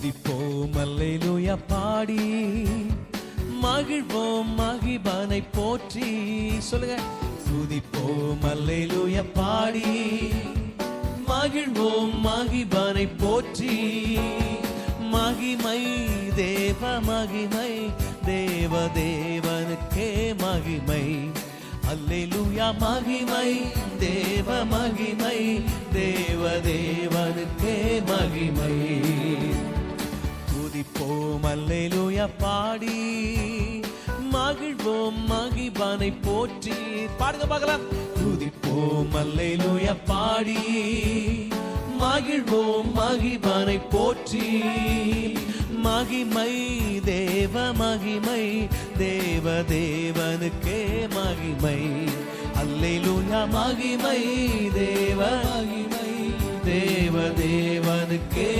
துதிப்போம் அல்லேலூயா பாடி மகிழ்வோம் மகிபனை போற்றி. சொல்லுங்க, துதிப்போம் அல்லேலூயா பாடி மகிழ்வோம் மகிபனை போற்றி. மகிமை தேவ மகிமை தேவ தேவனுக்கே மகிமை. அல்லேலூயா மகிமை தேவ மகிமை தேவ தேவனுக்கே மகிமை. துதிப்போம் அல்லேலூயா பாடி மகிழ்வோம் மகிபனை போற்றி. பாடுங்க பார்க்கலாம். துதிப்போம் அல்லேலூயா பாடி மகிழ்வோம் மகிபனை போற்றி. மகிமை தேவ மகிமை தேவ தேவனுக்கே மகிமை. அல்லேலூயா மகிமை தேவ மகிமை தேவ தேவனுக்கே